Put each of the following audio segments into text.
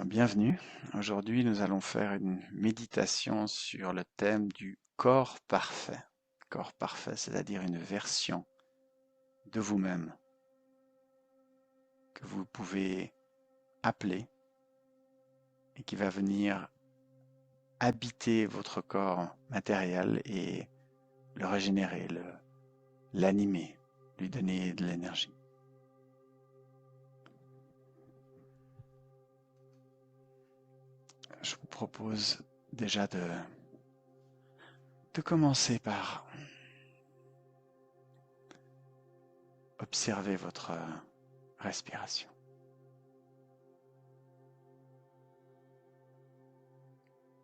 Bienvenue. Aujourd'hui, nous allons faire une méditation sur le thème du corps parfait. Corps parfait, c'est-à-dire une version de vous-même que vous pouvez appeler et qui va venir habiter votre corps matériel et le régénérer, l'animer, lui donner de l'énergie. Je vous propose déjà de commencer par observer votre respiration.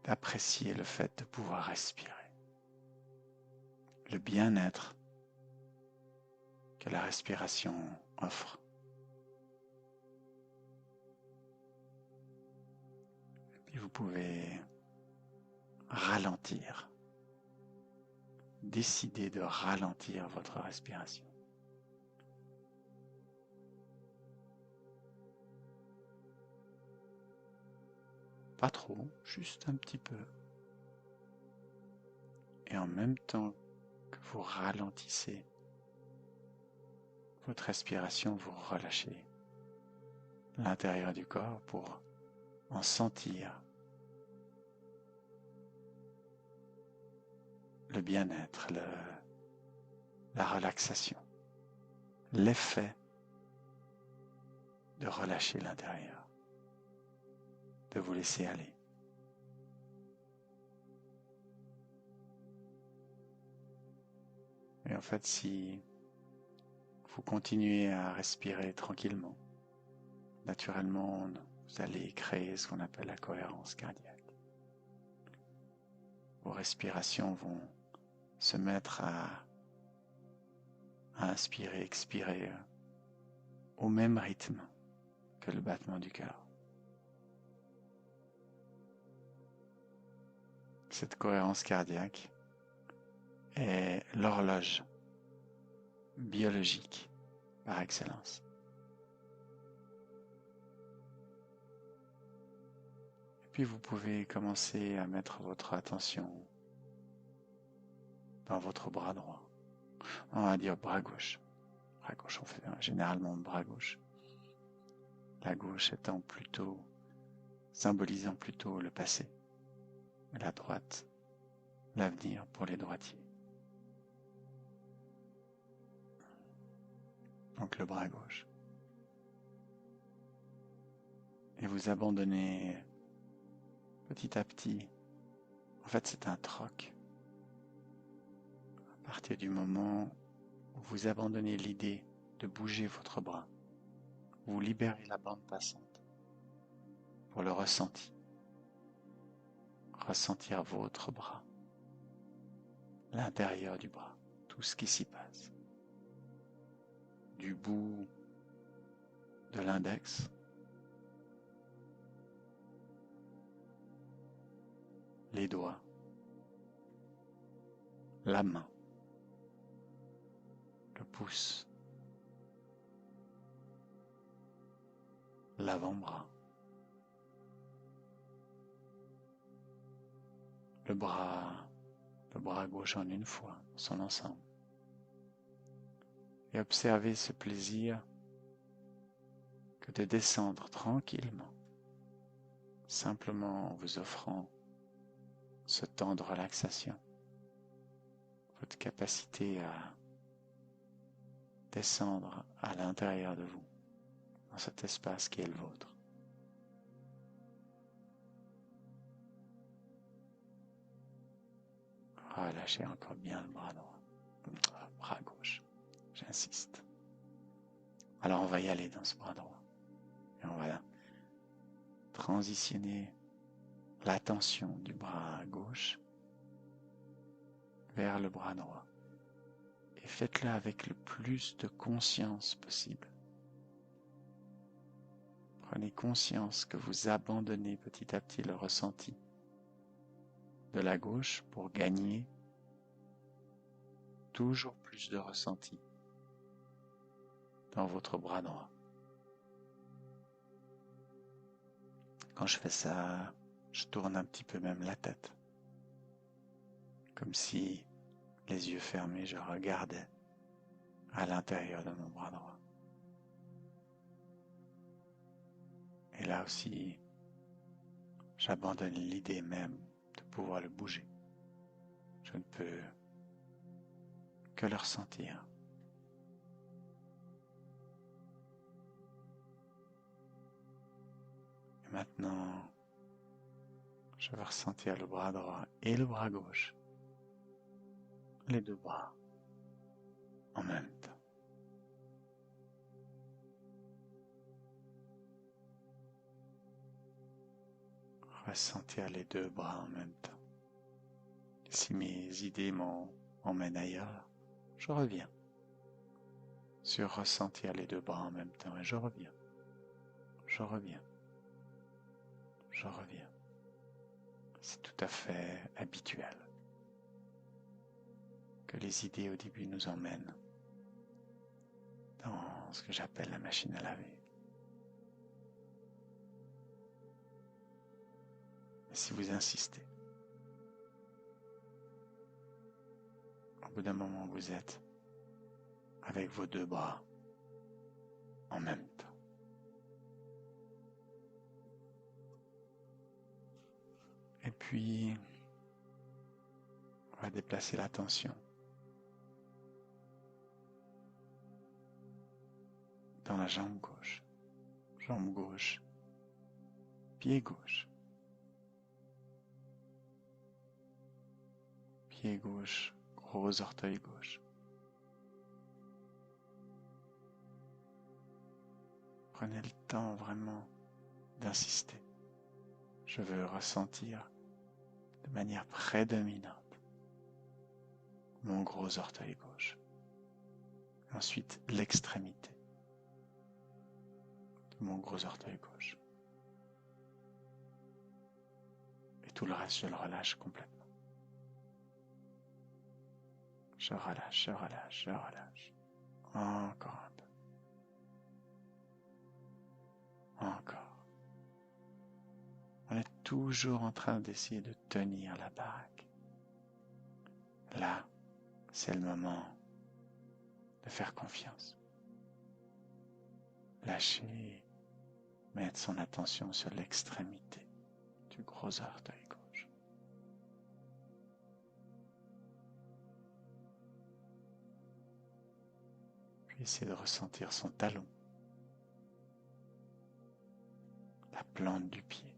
D'apprécier le fait de pouvoir respirer, le bien-être que la respiration offre. Puis vous pouvez ralentir, décider de ralentir votre respiration. Pas trop, juste un petit peu. Et en même temps que vous ralentissez votre respiration, vous relâchez l'intérieur du corps pour en sentir le bien-être, la relaxation, l'effet de relâcher l'intérieur, de vous laisser aller. Et en fait, si vous continuez à respirer tranquillement, naturellement, vous allez créer ce qu'on appelle la cohérence cardiaque. Vos respirations vont se mettre à inspirer, expirer au même rythme que le battement du cœur. Cette cohérence cardiaque est l'horloge biologique par excellence. Et puis vous pouvez commencer à mettre votre attention dans votre bras droit. On va dire bras gauche. Bras gauche, on fait généralement bras gauche. La gauche étant plutôt, symbolisant plutôt le passé. Et la droite, l'avenir pour les droitiers. Donc le bras gauche. Et vous abandonnez petit à petit. En fait, c'est un troc. À partir du moment où vous abandonnez l'idée de bouger votre bras, vous libérez la bande passante pour le ressenti. Ressentir votre bras, l'intérieur du bras, tout ce qui s'y passe. Du bout de l'index les doigts, la main, le pouce, l'avant-bras, le bras gauche en une fois, son ensemble. Et observez ce plaisir que de descendre tranquillement, simplement en vous offrant ce temps de relaxation, votre capacité à descendre à l'intérieur de vous, dans cet espace qui est le vôtre. Relâchez encore bien le bras droit, bras gauche, j'insiste. Alors on va y aller dans ce bras droit. Et on va transitionner l'attention du bras gauche vers le bras droit. Et faites-le avec le plus de conscience possible. Prenez conscience que vous abandonnez petit à petit le ressenti de la gauche pour gagner toujours plus de ressenti dans votre bras droit. Quand je fais ça, je tourne un petit peu même la tête, comme si, les yeux fermés, je regardais à l'intérieur de mon bras droit. Et là aussi, j'abandonne l'idée même de pouvoir le bouger. Je ne peux que le ressentir. Et maintenant, je vais ressentir le bras droit et le bras gauche, les deux bras en même temps. Ressentir les deux bras en même temps. Si mes idées m'emmènent ailleurs, je reviens sur ressentir les deux bras en même temps et je reviens, je reviens, je reviens. C'est tout à fait habituel que les idées au début nous emmènent dans ce que j'appelle la machine à laver. Mais si vous insistez, au bout d'un moment vous êtes avec vos deux bras en même temps. Et puis, on va déplacer l'attention dans la jambe gauche, pied gauche, gros orteil gauche. Prenez le temps vraiment d'insister. Je veux ressentir de manière prédominante mon gros orteil gauche. Ensuite, l'extrémité de mon gros orteil gauche. Et tout le reste, je le relâche complètement. Je relâche, je relâche, je relâche. Encore un peu. Encore. On est toujours en train d'essayer de tenir la baraque. Là, c'est le moment de faire confiance. Lâcher, mettre son attention sur l'extrémité du gros orteil gauche. Puis essayer de ressentir son talon, la plante du pied,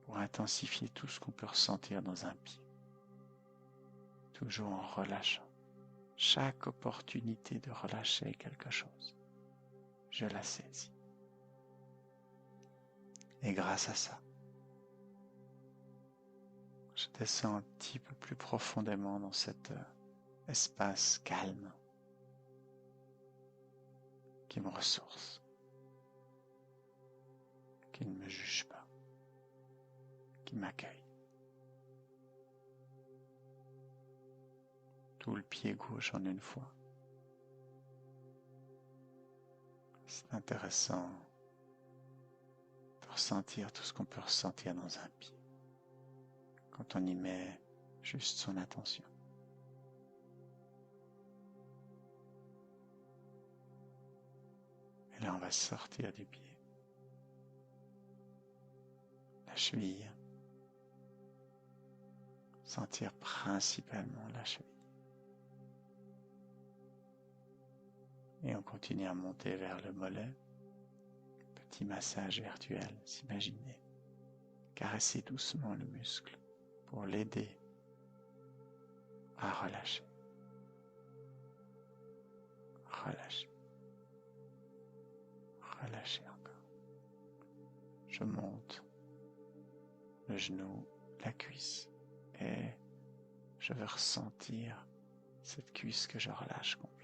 pour intensifier tout ce qu'on peut ressentir dans un pied, toujours en relâchant. Chaque opportunité de relâcher quelque chose, je la saisis. Et grâce à ça, je descends un petit peu plus profondément dans cet espace calme qui me ressource, qui ne me juge pas, qui m'accueille. Tout le pied gauche en une fois. C'est intéressant de ressentir tout ce qu'on peut ressentir dans un pied quand on y met juste son attention. Et là, on va sortir du pied. La cheville. Sentir principalement la cheville. Et on continue à monter vers le mollet. Petit massage virtuel, s'imaginer. Caresser doucement le muscle pour l'aider à relâcher. Relâcher. Relâcher encore. Je monte le genou, la cuisse et je veux ressentir cette cuisse que je relâche complètement.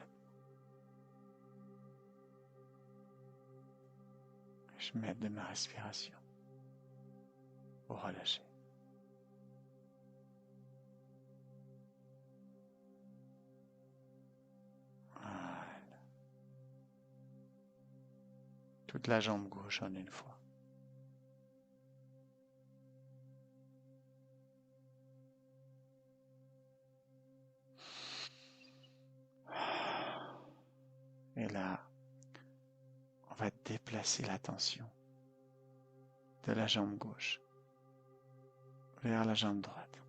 Je m'aide de ma respiration pour relâcher. Voilà. toute la jambe gauche en une fois. Et là, on va déplacer l'attention de la jambe gauche vers la jambe droite.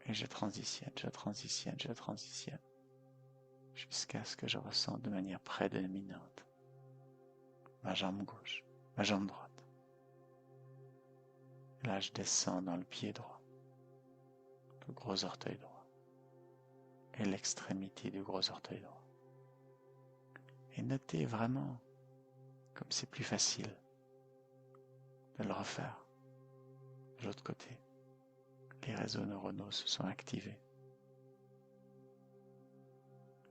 Et je transitionne, jusqu'à ce que je ressente de manière prédominante ma jambe gauche, ma jambe droite. Et là, je descends dans le pied droit, le gros orteil droit, et l'extrémité du gros orteil droit. Et notez vraiment, comme c'est plus facile de le refaire de l'autre côté. Les réseaux neuronaux se sont activés.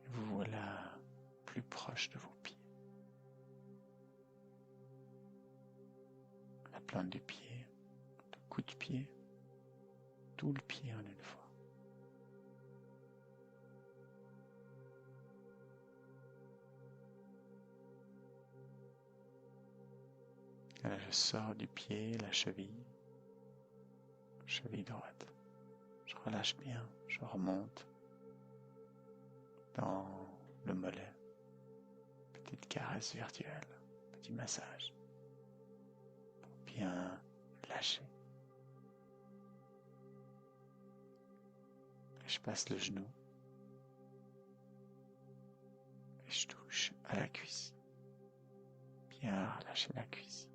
Et vous voilà plus proche de vos pieds. La plante du pied, le coup de pied, tout le pied en une fois. Et là, je sors du pied, la cheville droite. Je relâche bien, je remonte dans le mollet. Petite caresse virtuelle, petit massage pour bien lâcher. Et je passe le genou et je touche à la cuisse. Bien relâcher la cuisse.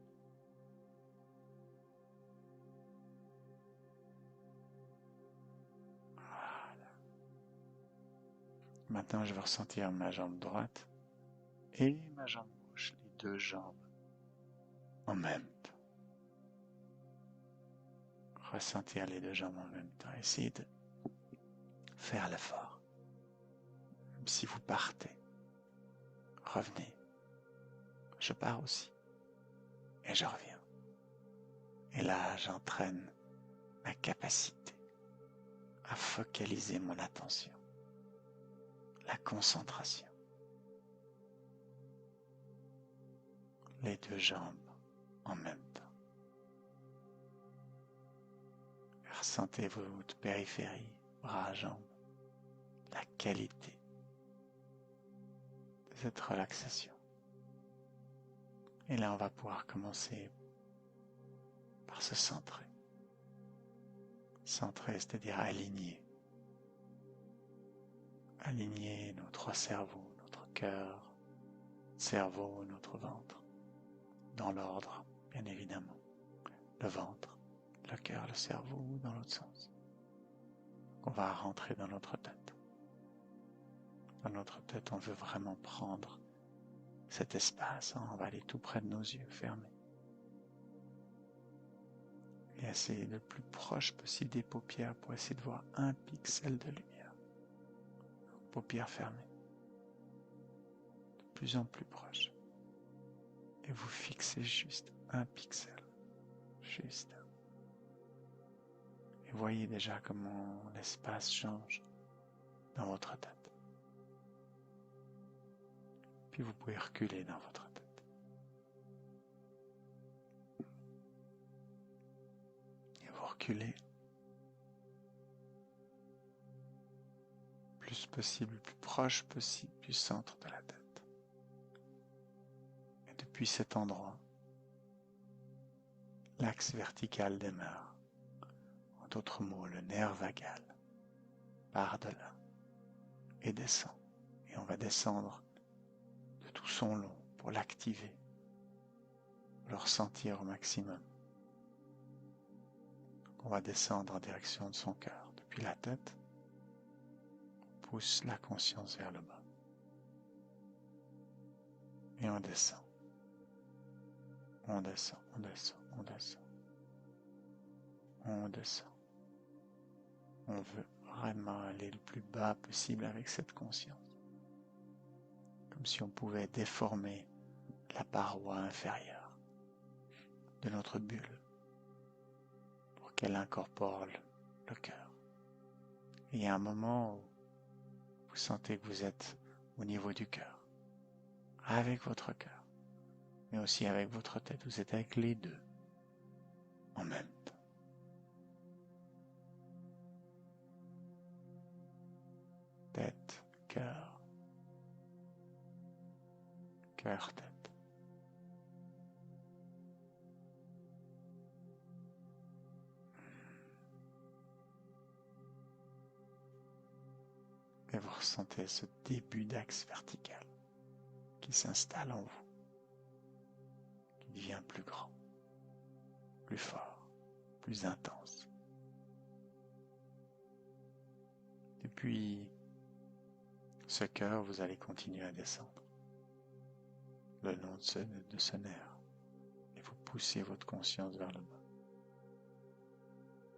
Voilà. Maintenant, je vais ressentir ma jambe droite et ma jambe gauche, les deux jambes en même temps. Ressentir les deux jambes en même temps. Essayez de faire l'effort. Même si vous partez, revenez. Je pars aussi. Et je reviens. Et là, j'entraîne ma capacité à focaliser mon attention. La concentration. Les deux jambes en même temps. Ressentez votre périphérie, bras, jambes, la qualité de cette relaxation. Et là, on va pouvoir commencer par se centrer. Centrer, c'est-à-dire aligner. Aligner nos trois cerveaux, notre cœur, cerveau, notre ventre. Dans l'ordre, bien évidemment. Le ventre, le cœur, le cerveau, ou dans l'autre sens. On va rentrer dans notre tête. Dans notre tête, on veut vraiment prendre cet espace. On va aller tout près de nos yeux, fermés. Et essayer le plus proche possible des paupières pour essayer de voir un pixel de lumière. Paupières fermées. De plus en plus proche. Et vous fixez juste un pixel. Juste un. Et voyez déjà comment l'espace change dans votre tête. Puis vous pouvez reculer dans votre tête. Et vous reculez plus possible, plus proche possible du centre de la tête. Et depuis cet endroit, l'axe vertical demeure. En d'autres mots, le nerf vagal part de là et descend. Et on va descendre de tout son long pour l'activer, pour le ressentir au maximum. Donc on va descendre en direction de son cœur. Depuis la tête, on pousse la conscience vers le bas. Et on descend. On descend, on descend, on descend. On descend. On veut vraiment aller le plus bas possible avec cette conscience. Comme si on pouvait déformer la paroi inférieure de notre bulle pour qu'elle incorpore le cœur. Et il y a un moment où vous sentez que vous êtes au niveau du cœur. avec votre cœur, mais aussi avec votre tête. Vous êtes avec les deux en même temps. Tête, cœur, cœur, tête. Et vous ressentez ce début d'axe vertical qui s'installe en vous, qui devient plus grand, plus fort, plus intense. Et puis, ce cœur, vous allez continuer à descendre le long de ce nerf et vous poussez votre conscience vers le bas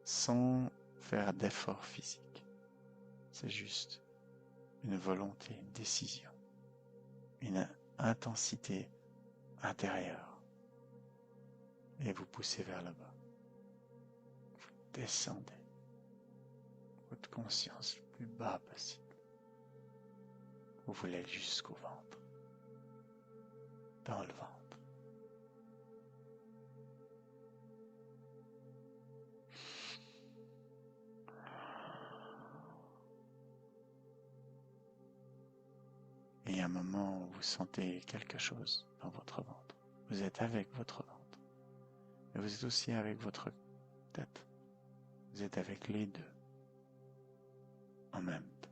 sans faire d'effort physique. C'est juste une volonté, une décision, une intensité intérieure et vous poussez vers le bas. Vous descendez votre conscience le plus bas possible. Vous voulez aller jusqu'au ventre, dans le ventre. Et à un moment où vous sentez quelque chose dans votre ventre, vous êtes avec votre ventre, mais vous êtes aussi avec votre tête. Vous êtes avec les deux en même temps.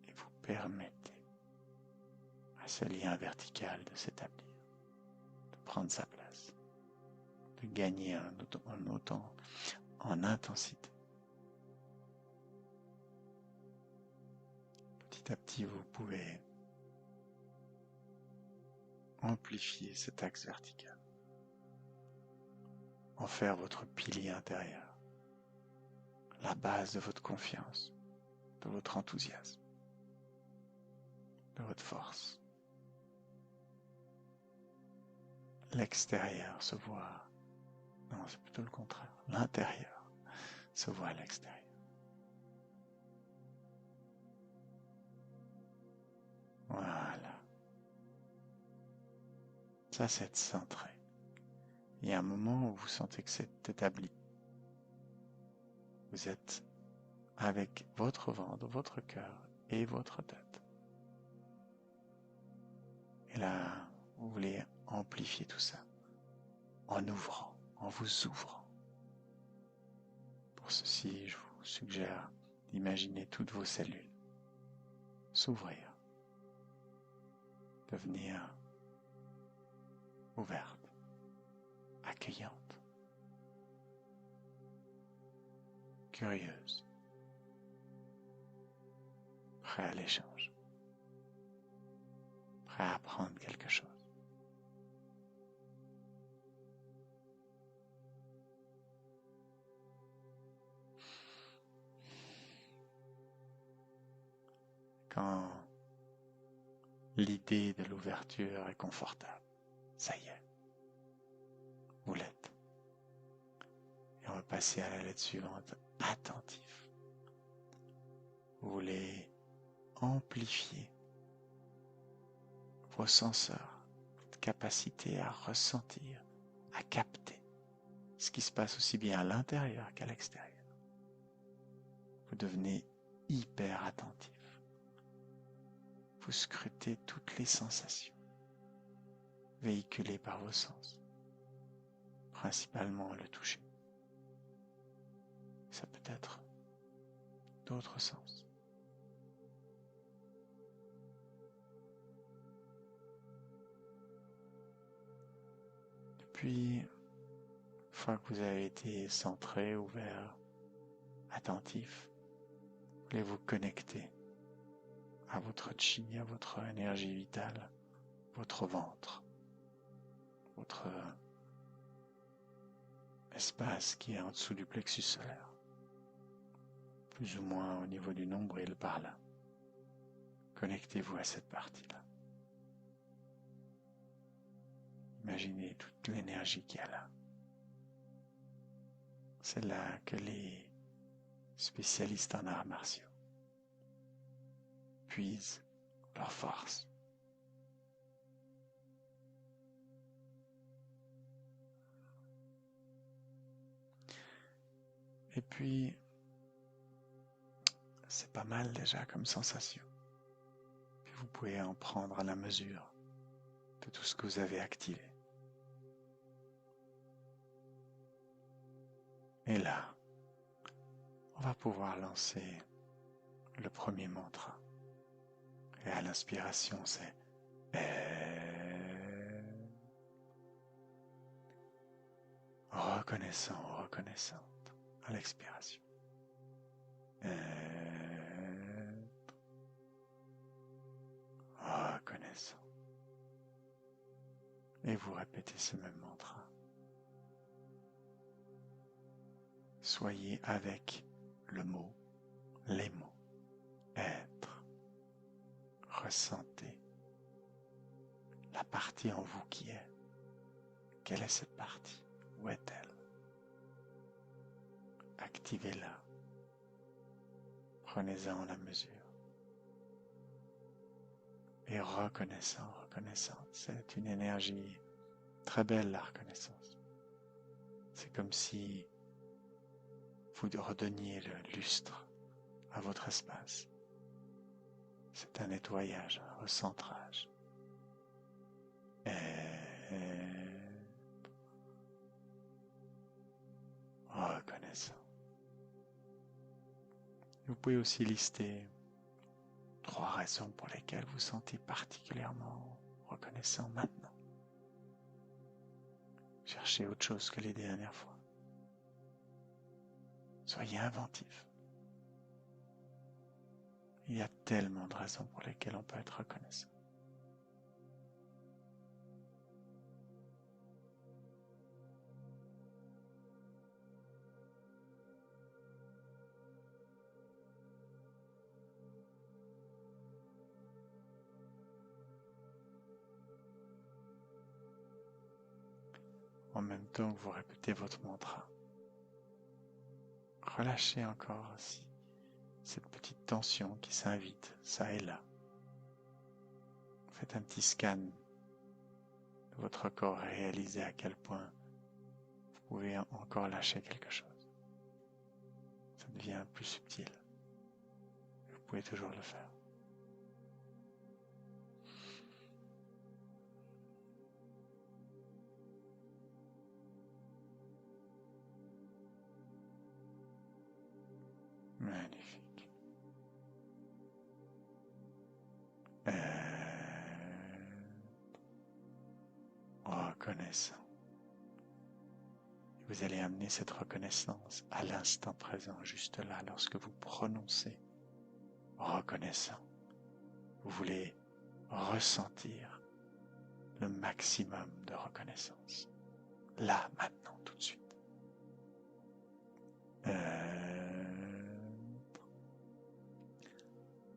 Et vous permettez à ce lien vertical de s'établir, de prendre sa place, de gagner en intensité. Petit à petit, vous pouvez amplifier cet axe vertical, en faire votre pilier intérieur, la base de votre confiance, de votre enthousiasme, de votre force. L'extérieur se voit, non, c'est plutôt le contraire, l'intérieur se voit à l'extérieur. Voilà. Ça, c'est être centré. Il y a un moment où vous sentez que c'est établi. Vous êtes avec votre ventre, votre cœur et votre tête. Et là, vous voulez amplifier tout ça en ouvrant, en vous ouvrant. Pour ceci, je vous suggère d'imaginer toutes vos cellules s'ouvrir, devenir ouvertes, accueillantes, curieuses, prêts à l'échange, prêts à apprendre quelque chose. Quand l'idée de l'ouverture est confortable, ça y est, vous l'êtes. Et on va passer à la lettre suivante, attentif. Vous voulez amplifier vos senseurs, votre capacité à ressentir, à capter ce qui se passe aussi bien à l'intérieur qu'à l'extérieur. Vous devenez hyper attentif. Vous scrutez toutes les sensations véhiculées par vos sens, principalement le toucher. Ça peut être d'autres sens. Puis, une fois que vous avez été centré, ouvert, attentif, vous voulez vous connecter à votre chi, à votre énergie vitale, votre ventre, votre espace qui est en dessous du plexus solaire, plus ou moins au niveau du nombril par là. Connectez-vous à cette partie-là. Imaginez toute l'énergie qu'il y a là. C'est là que les spécialistes en arts martiaux épuisent leur force. Et puis, c'est pas mal déjà comme sensation. Puis vous pouvez en prendre à la mesure de tout ce que vous avez activé. Et là, on va pouvoir lancer le premier mantra. Et à l'inspiration, c'est reconnaissant, reconnaissante. À l'expiration. Reconnaissant. Et vous répétez ce même mantra. Soyez avec le mot, les mots, être, ressentez la partie en vous qui est. Quelle est cette partie? Où est-elle? Activez-la. Prenez-en la mesure. Et reconnaissant, reconnaissant. C'est une énergie très belle, la reconnaissance. C'est comme si vous redonniez le lustre à votre espace. C'est un nettoyage, un recentrage. Reconnaissant. Vous pouvez aussi lister 3 raisons pour lesquelles vous sentez particulièrement reconnaissant maintenant. Cherchez autre chose que les dernières fois. Soyez inventif. Il y a tellement de raisons pour lesquelles on peut être reconnaissant. En même temps que vous répétez votre mantra, relâchez encore aussi cette petite tension qui s'invite, ça et là. Faites un petit scan de votre corps et réalisez à quel point vous pouvez encore lâcher quelque chose. Ça devient plus subtil. Vous pouvez toujours le faire. Magnifique. Reconnaissant. Vous allez amener cette reconnaissance à l'instant présent, juste là, lorsque vous prononcez reconnaissant. Vous voulez ressentir le maximum de reconnaissance. Là, maintenant, tout de suite.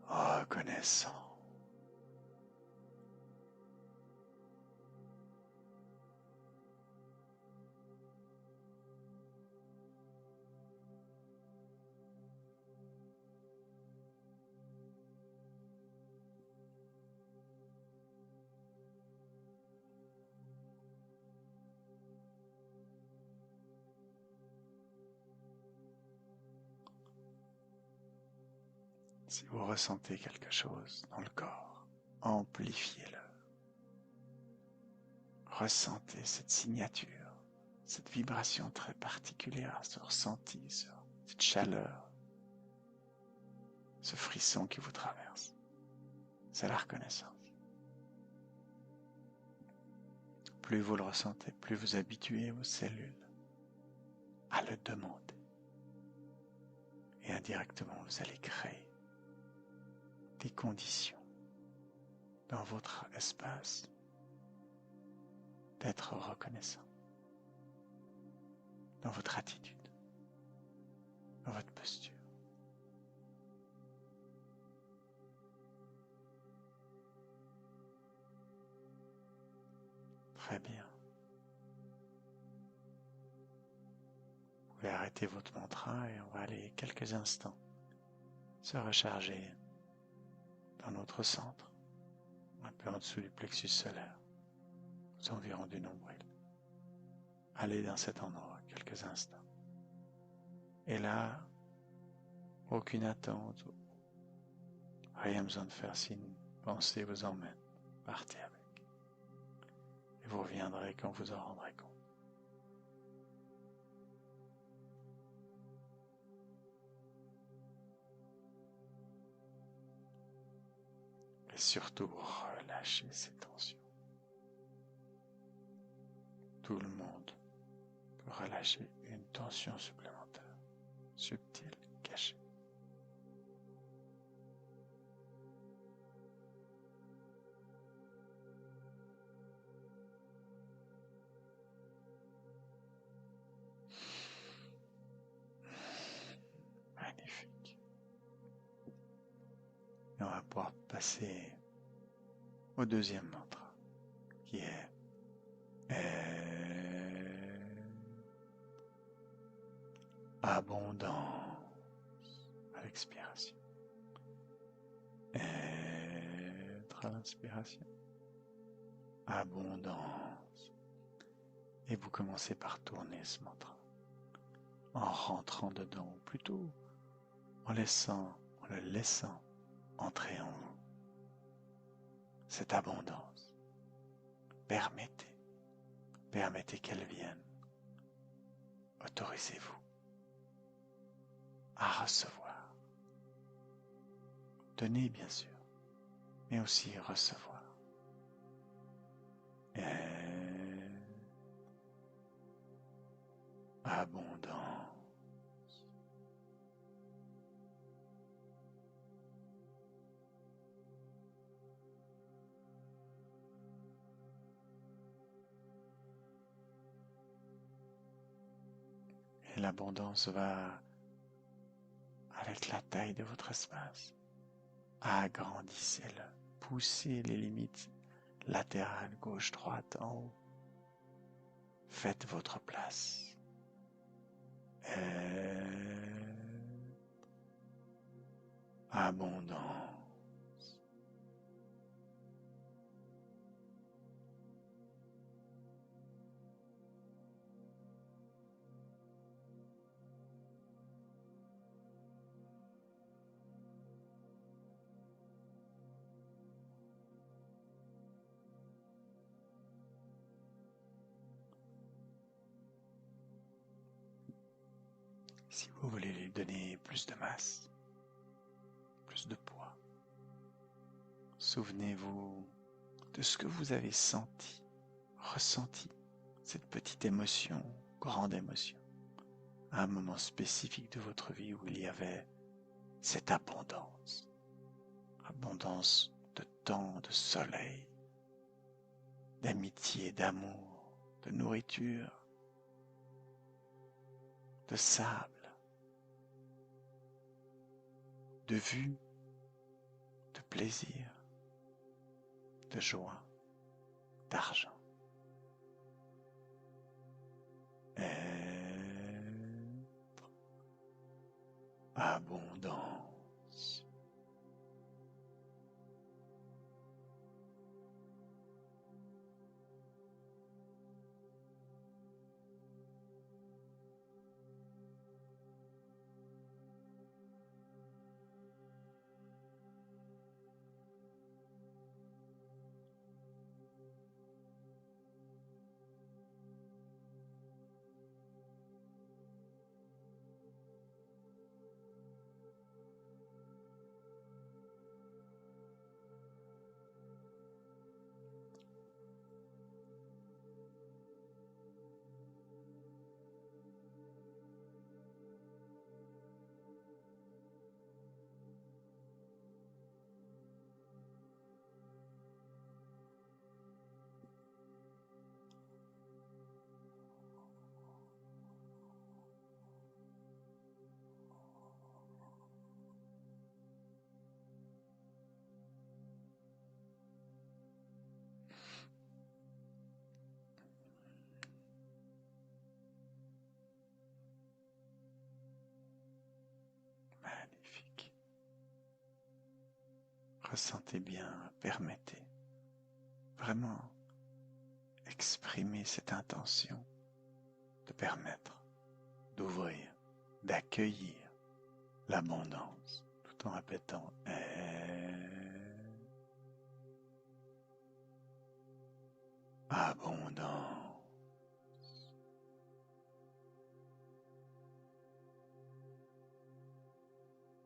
Reconnaissant. Si vous ressentez quelque chose dans le corps, amplifiez-le. Ressentez cette signature, cette vibration très particulière, ce ressenti, cette chaleur, ce frisson qui vous traverse. C'est la reconnaissance. Plus vous le ressentez, plus vous habituez vos cellules à le demander. Et indirectement, vous allez créer des conditions dans votre espace d'être reconnaissant, dans votre attitude, dans votre posture. Très bien. Vous pouvez arrêter votre mantra et on va aller quelques instants se recharger dans notre centre, un peu en dessous du plexus solaire, aux environs du nombril. Allez dans cet endroit quelques instants. Et là, aucune attente, rien besoin de faire si une pensée vous emmène. Partez avec. Et vous reviendrez quand vous en rendrez compte. Et surtout, relâchez ces tensions. Tout le monde peut relâcher une tension supplémentaire, subtile, cachée. Magnifique. Et on va pouvoir passer au deuxième mantra, qui est abondance à l'expiration. Être à l'inspiration. Abondance. Et vous commencez par tourner ce mantra en rentrant dedans, ou plutôt en le laissant entrer en vous. Cette abondance. Permettez qu'elle vienne. Autorisez-vous à recevoir. Donnez bien sûr, mais aussi recevoir. Abondance. Et l'abondance va avec la taille de votre espace. Agrandissez-le. Poussez les limites latérales, gauche, droite, en haut. Faites votre place. Abondance. Si vous voulez lui donner plus de masse, plus de poids, souvenez-vous de ce que vous avez senti, ressenti, cette petite émotion, grande émotion, à un moment spécifique de votre vie où il y avait cette abondance, abondance de temps, de soleil, d'amitié, d'amour, de nourriture, de sable, de vue, de plaisir, de joie, d'argent. Abondance. Ressentez bien, permettez. Vraiment exprimer cette intention de permettre, d'ouvrir, d'accueillir l'abondance tout en répétant abondance.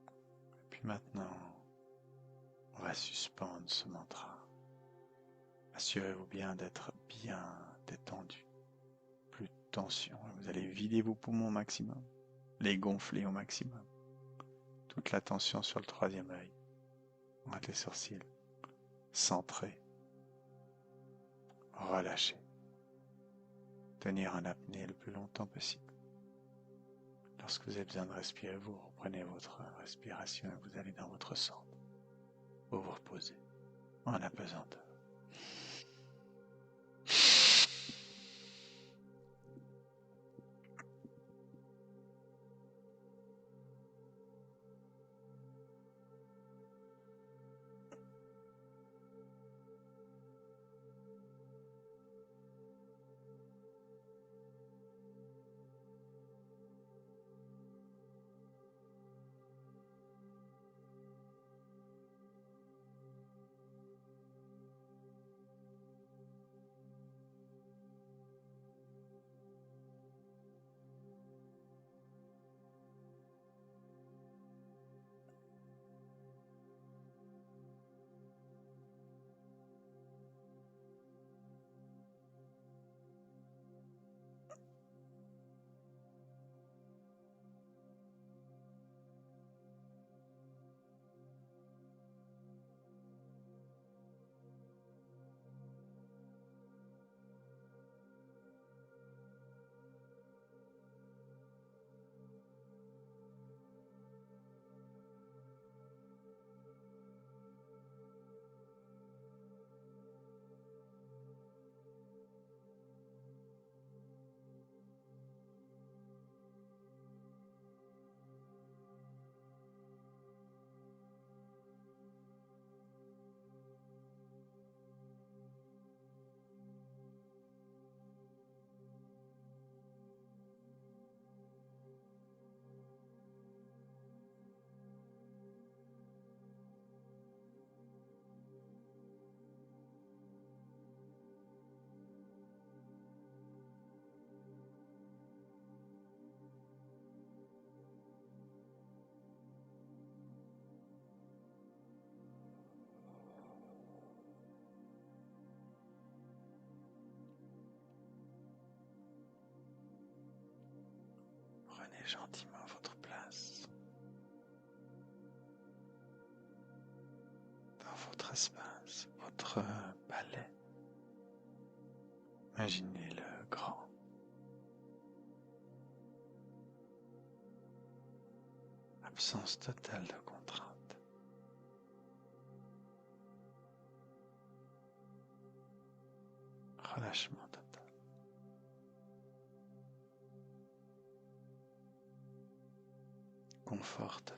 Et puis maintenant, on va suspendre ce mantra. Assurez-vous bien d'être bien détendu. Plus de tension. Vous allez vider vos poumons au maximum, les gonfler au maximum. Toute la tension sur le troisième œil. Entre les sourcils. Centrez. Relâchez. Tenir en apnée le plus longtemps possible. Lorsque vous avez besoin de respirer, vous reprenez votre respiration et vous allez dans votre centre. Vous vous reposez en apesanteur. Prenez gentiment votre place dans votre espace, votre palais. Imaginez-le grand. Absence totale de contraintes. Relâchement total. Confort total.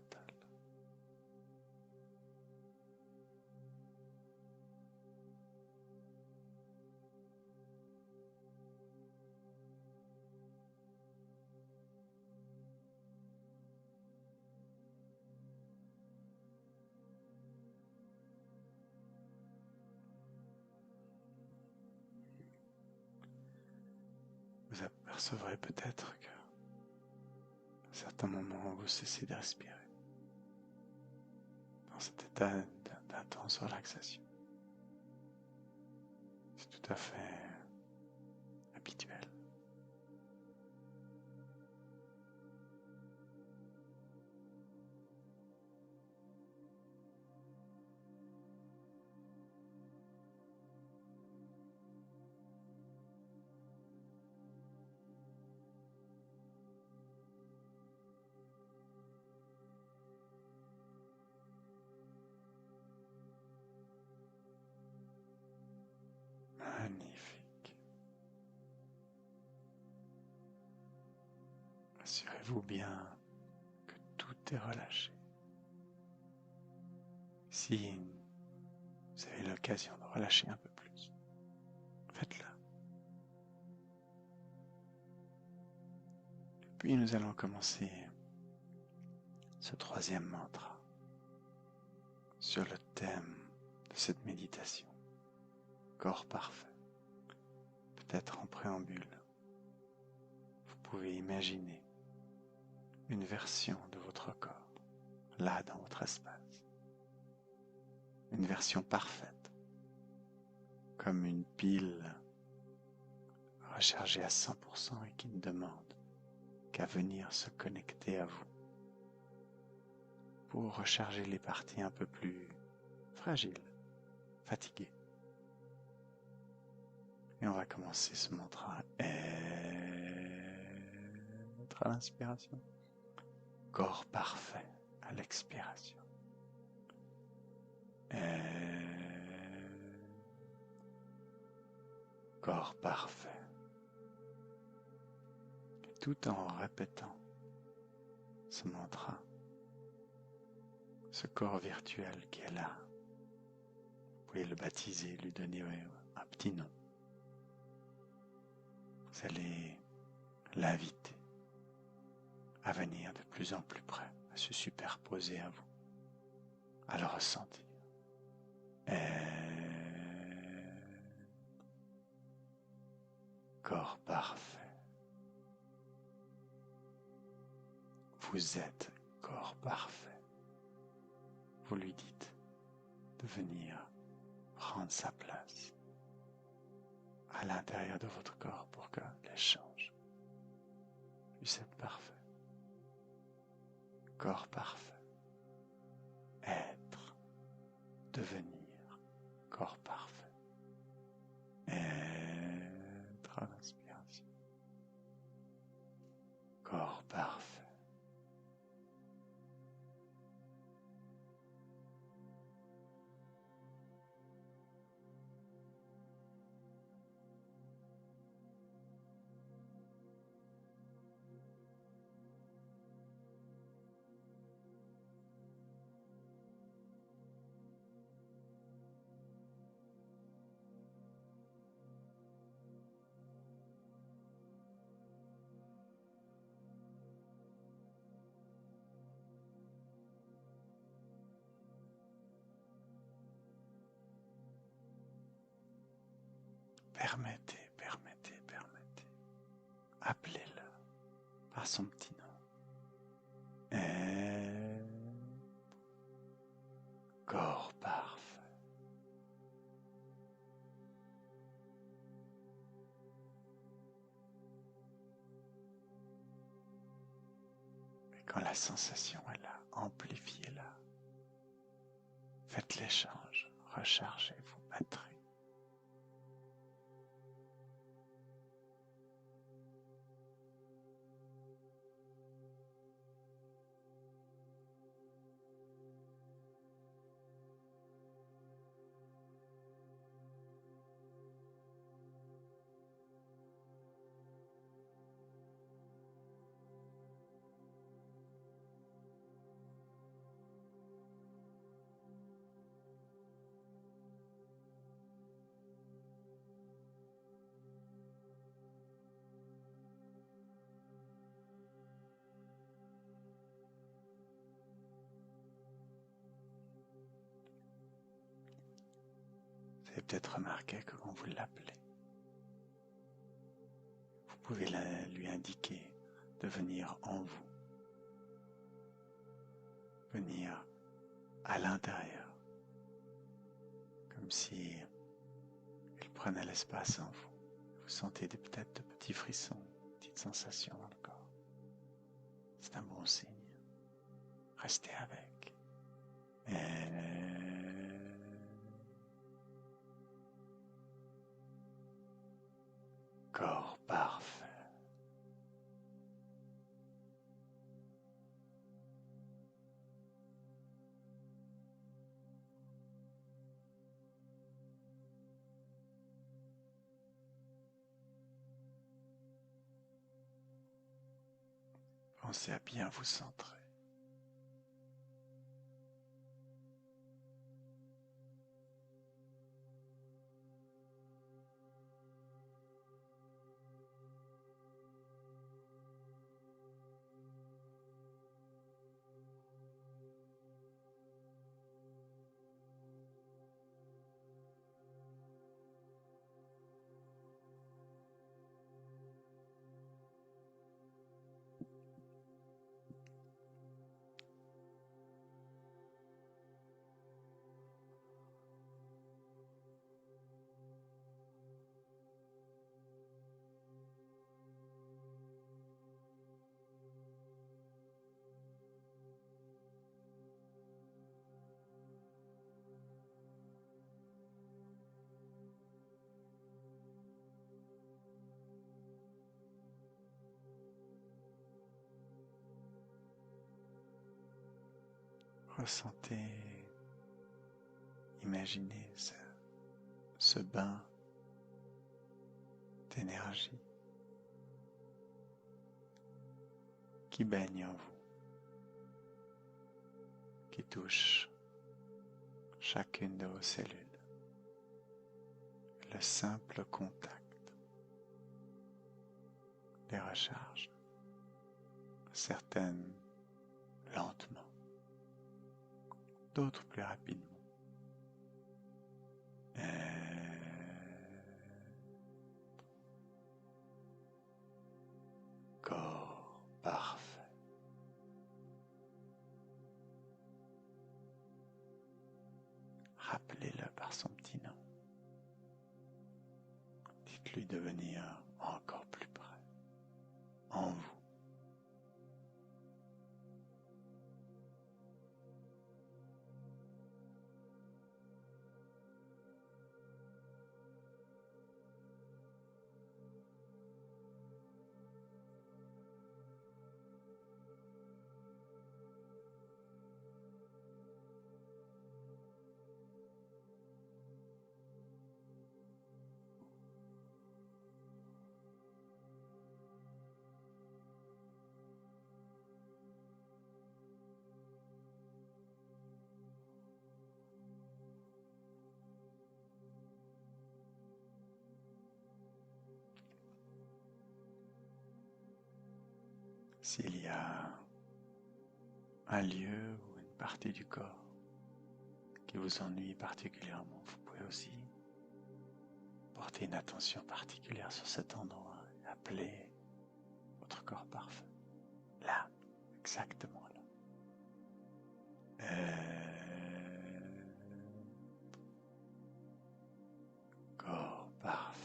Vous apercevrez peut-être que à certains moments vous cessez de respirer dans cet état d'intense relaxation. C'est tout à fait habituel. Magnifique. Assurez-vous bien que tout est relâché. Si vous avez l'occasion de relâcher un peu plus. Faites-le. Puis nous allons commencer ce troisième mantra sur le thème de cette méditation. Corps parfait. Peut-être en préambule, vous pouvez imaginer une version de votre corps, là dans votre espace. Une version parfaite, comme une pile rechargée à 100% et qui ne demande qu'à venir se connecter à vous pour recharger les parties un peu plus fragiles, fatiguées. Et on va commencer ce mantra. Être à l'inspiration. Corps parfait à l'expiration. Corps parfait. Tout en répétant ce mantra, ce corps virtuel qui est là, vous pouvez le baptiser, lui donner un petit nom. Vous allez l'inviter à venir de plus en plus près, à se superposer à vous, à le ressentir. Corps parfait. Vous êtes corps parfait. Vous lui dites de venir prendre sa place à l'intérieur de votre corps pour que l'échange puisse être parfait. Corps parfait. Être. Devenir. Corps parfait. Être à l'inspiration. Corps parfait. Permettez. Appelez-le par son petit nom. Corps parfait. Et quand la sensation est là, amplifiez-la. Faites l'échange, rechargez vos batteries. Vous avez peut-être remarqué que quand vous l'appelez, vous pouvez lui indiquer de venir en vous, venir à l'intérieur, comme si il prenait l'espace en vous. Vous sentez peut-être de petits frissons, de petites sensations dans le corps. C'est un bon signe. Restez avec. Corps parfait. Pensez à bien vous centrer. Ressentez, imaginez ce bain d'énergie qui baigne en vous, qui touche chacune de vos cellules. Le simple contact les recharge, certaines lentement, d'autres plus rapidement. Corps parfait. Rappelez-le par son petit nom. Dites-lui de venir encore plus près, en vous. S'il y a un lieu ou une partie du corps qui vous ennuie particulièrement, vous pouvez aussi porter une attention particulière sur cet endroit et appeler votre corps parfait. Là, exactement là. Corps parfait.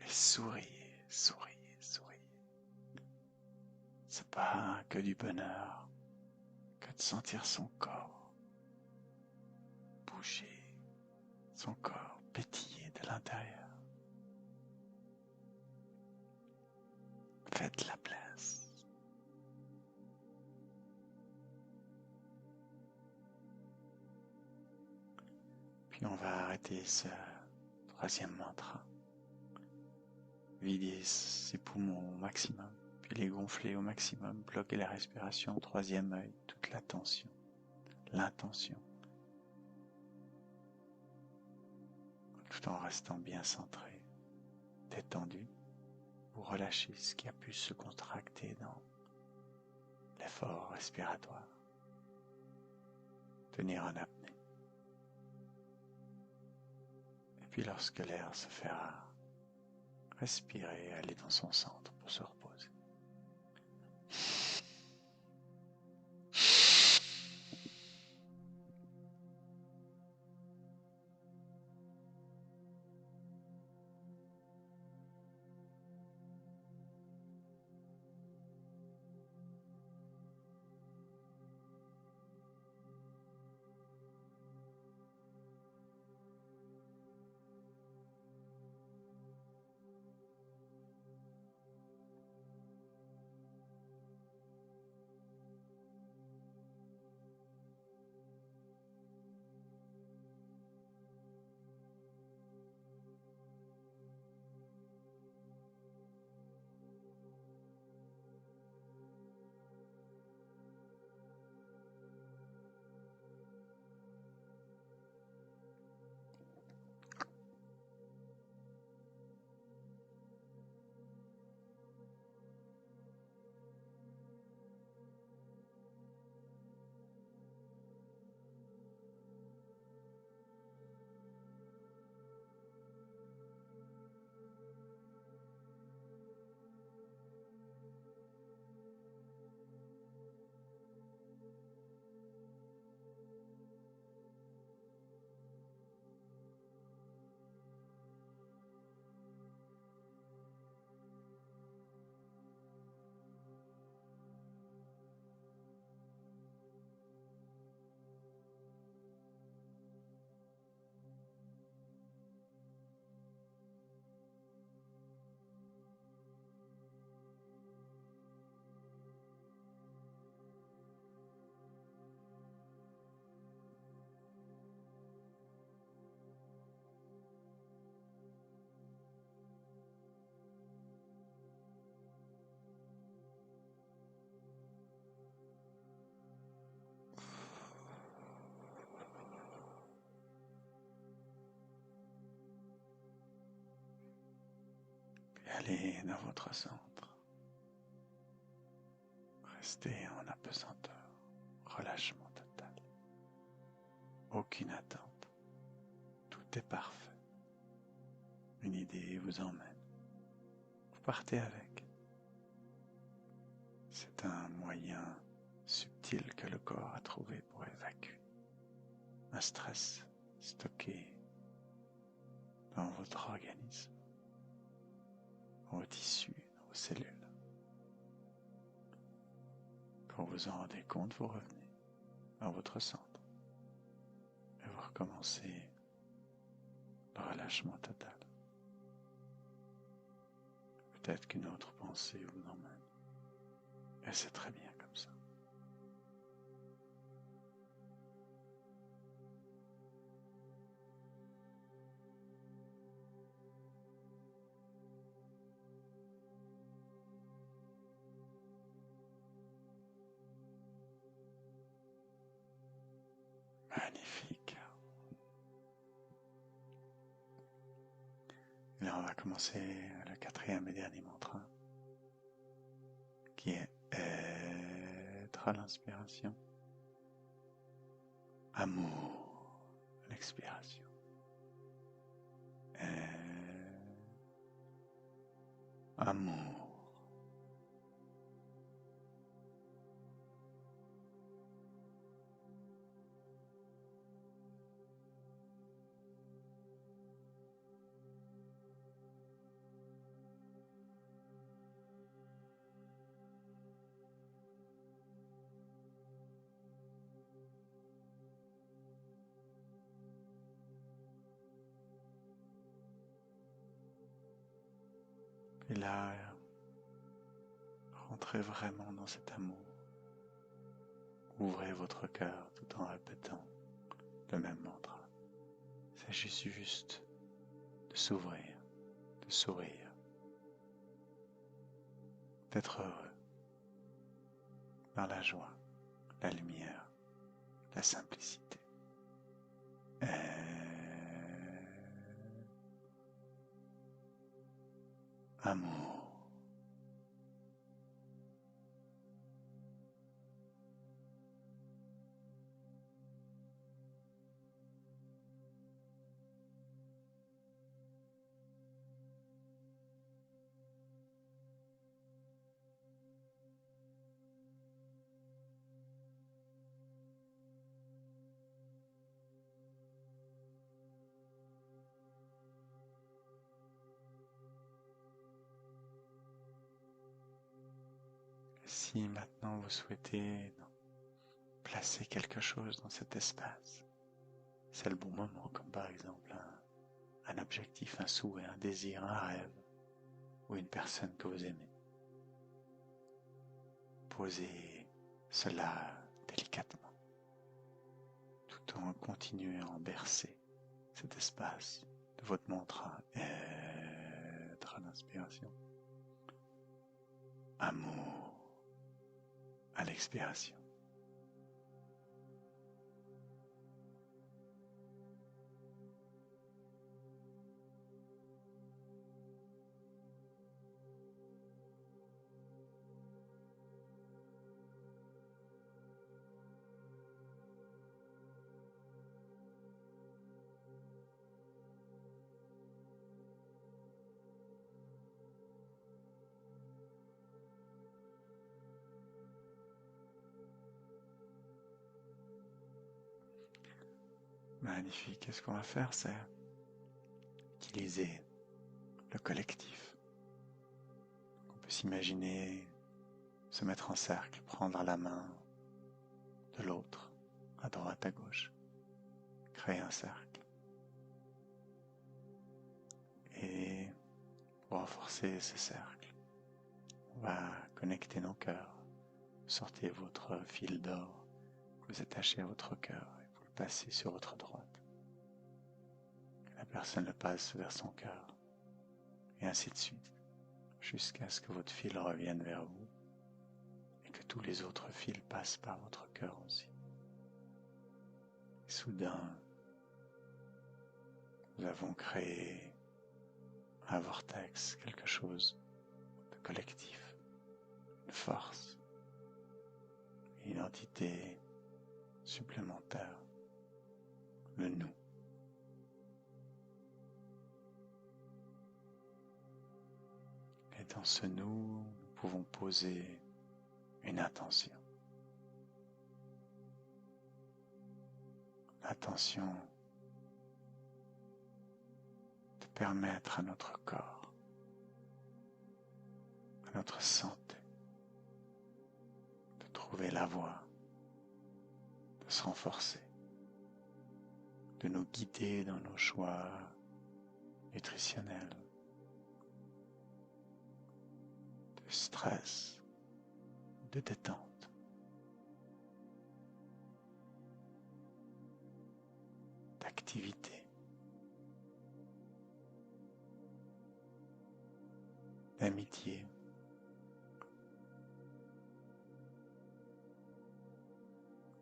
Et souriez, souriez, souriez. C'est pas que du bonheur que de sentir son corps bouger, son corps pétiller de l'intérieur. Faites la place. Puis on va arrêter ce troisième mantra. Vider ses poumons au maximum, puis les gonfler au maximum, bloquer la respiration, troisième œil, toute la tension, l'intention, tout en restant bien centré, détendu. Vous relâchez ce qui a pu se contracter dans l'effort respiratoire. Tenir en apnée. Et puis lorsque l'air se fait rare, respirer et aller dans son centre pour se reposer. Puis allez dans votre centre. Restez en apesanteur, relâchement total. Aucune attente. Tout est parfait. Une idée vous emmène. Vous partez avec. C'est un moyen subtil que le corps a trouvé pour évacuer un stress stocké dans votre organisme, dans vos tissus, dans vos cellules. Quand vous en rendez compte, vous revenez à votre centre et vous recommencez le relâchement total. Peut-être qu'une autre pensée vous emmène. Et c'est très bien comme ça. Magnifique. Et là, on va commencer le 4e et dernier mantra, qui est être à l'inspiration, amour à l'expiration. Amour. Et là, rentrez vraiment dans cet amour. Ouvrez votre cœur tout en répétant le même mantra. Il s'agit juste de s'ouvrir, de sourire, d'être heureux dans la joie, la lumière, la simplicité. Amour. Si maintenant vous souhaitez placer quelque chose dans cet espace, c'est le bon moment, comme par exemple un objectif, un souhait, un désir, un rêve, ou une personne que vous aimez. Posez cela délicatement, tout en continuant à bercer cet espace de votre mantra, être à l'inspiration, amour à l'expiration. Magnifique. Et ce qu'on va faire, c'est utiliser le collectif. On peut s'imaginer se mettre en cercle, prendre la main de l'autre, à droite, à gauche, créer un cercle. Et pour renforcer ce cercle, on va connecter nos cœurs. Sortez votre fil d'or, vous attachez à votre cœur et vous le passez sur votre droite. Que la personne le passe vers son cœur, et ainsi de suite, jusqu'à ce que votre fil revienne vers vous et que tous les autres fils passent par votre cœur aussi. Et soudain, nous avons créé un vortex, quelque chose de collectif, une force, une identité supplémentaire, le nous. Et dans ce nous pouvons poser une intention. L'intention de permettre à notre corps, à notre santé, de trouver la voie, de se renforcer, de nous guider dans nos choix nutritionnels, de stress, de détente. D'activité, d'amitié,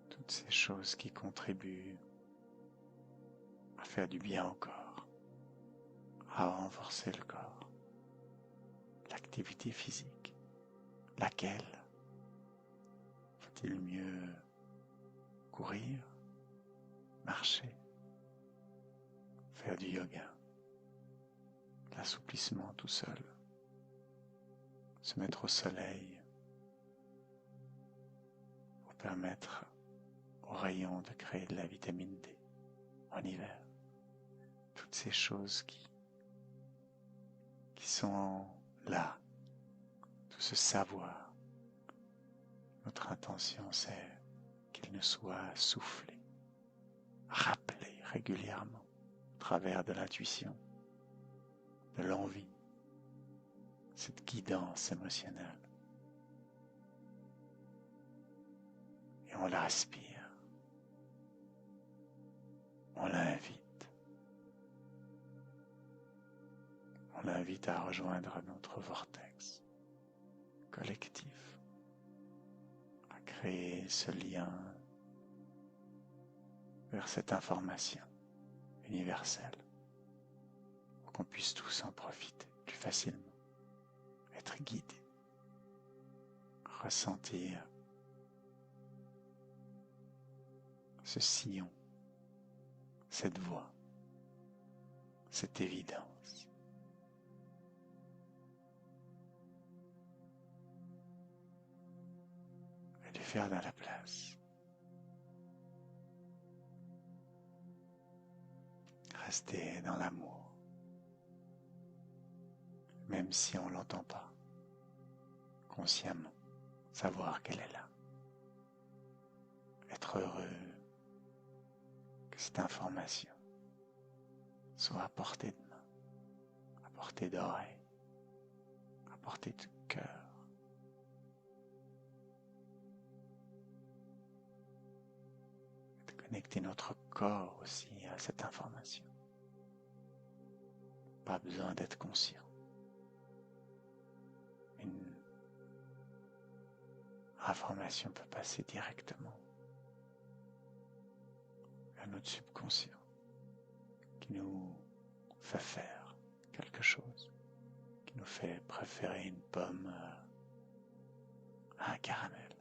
toutes ces choses qui contribuent à faire du bien au corps, à renforcer le corps. L'activité physique, laquelle faut-il mieux courir, marcher, faire du yoga, l'assouplissement tout seul, se mettre au soleil pour permettre aux rayons de créer de la vitamine D en hiver. Toutes ces choses qui sont là, tout ce savoir. Notre intention, c'est qu'il nous soit soufflé, rappelé régulièrement au travers de l'intuition, de l'envie, cette guidance émotionnelle. Et on l'aspire, on l'invite à rejoindre notre vortex collectif, à créer ce lien vers cette information universelle pour qu'on puisse tous en profiter plus facilement, être guidés, ressentir ce sillon, cette voix, cette évidence. Et lui faire de la place. Rester dans l'amour, même si on ne l'entend pas, consciemment, savoir qu'elle est là. Être heureux que cette information soit à portée de main, à portée d'oreille, à portée de cœur. De connecter notre corps aussi à cette information. Pas besoin d'être conscient. Une information peut passer directement à notre subconscient qui nous fait faire quelque chose, qui nous fait préférer une pomme à un caramel.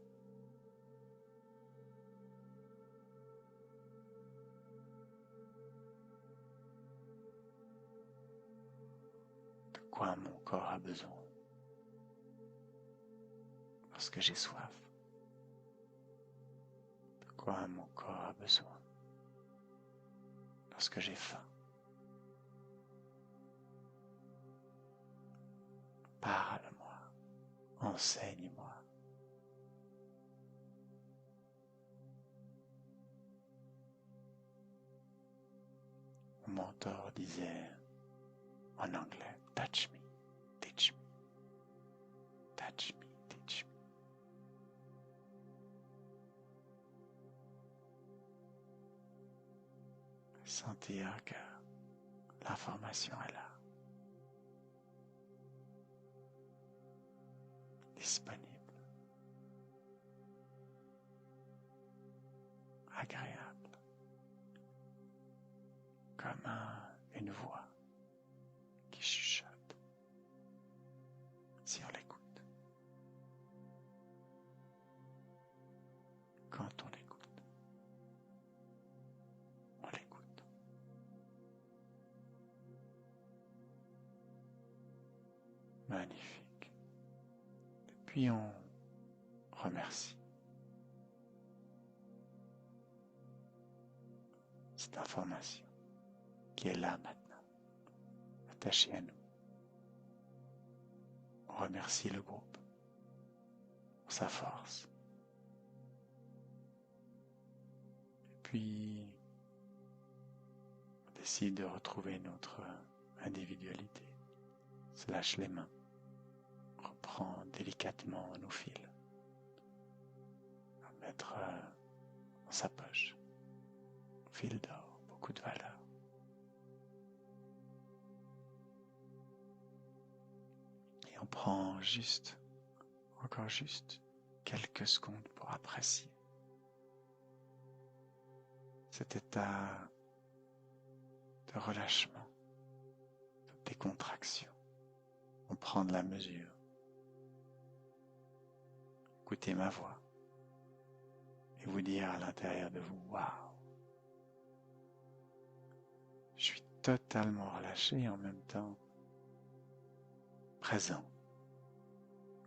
De quoi mon corps a besoin lorsque j'ai soif? De quoi mon corps a besoin lorsque j'ai faim. Parle-moi, enseigne-moi. Mon mentor disait en anglais, touch me, teach me, touch me, teach me. Sentir que l'information est là, disponible, agréable, comme une voix qui chuchote si on l'écoute. Quand on l'écoute, on l'écoute. Magnifique. Puis on remercie cette information qui est là maintenant, attachée à nous. On remercie le groupe pour sa force. Et puis, on décide de retrouver notre individualité. On se lâche les mains, on reprend délicatement nos fils, on va mettre dans sa poche, fil d'or, beaucoup de valeur. Et on prend juste, encore juste, quelques secondes pour apprécier cet état de relâchement, de décontraction. On prend de la mesure. Écoutez ma voix et vous dire à l'intérieur de vous, waouh, je suis totalement relâché et en même temps présent,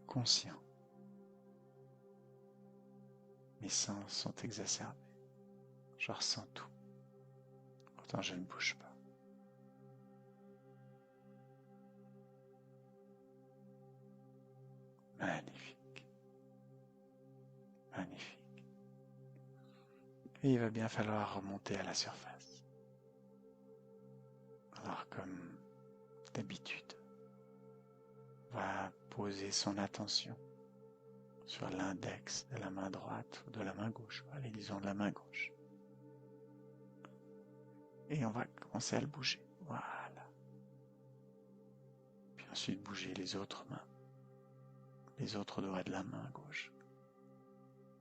conscient. Mes sens sont exacerbés. Je ressens tout. Pourtant, je ne bouge pas. Magnifique. Magnifique. Et il va bien falloir remonter à la surface. Alors, comme d'habitude, on va poser son attention sur l'index de la main droite ou de la main gauche. Allez, disons de la main gauche. Et on va commencer à le bouger. Voilà. Puis ensuite bouger les autres mains. Les autres doigts de la main gauche.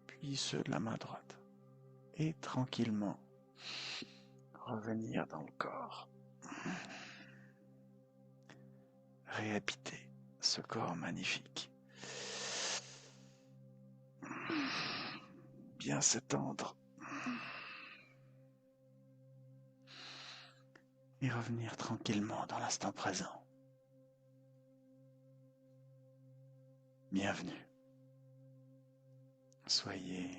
Puis ceux de la main droite. Et tranquillement, revenir dans le corps. Réhabiter ce corps magnifique. Bien s'étendre. Et revenir tranquillement dans l'instant présent. Bienvenue. Soyez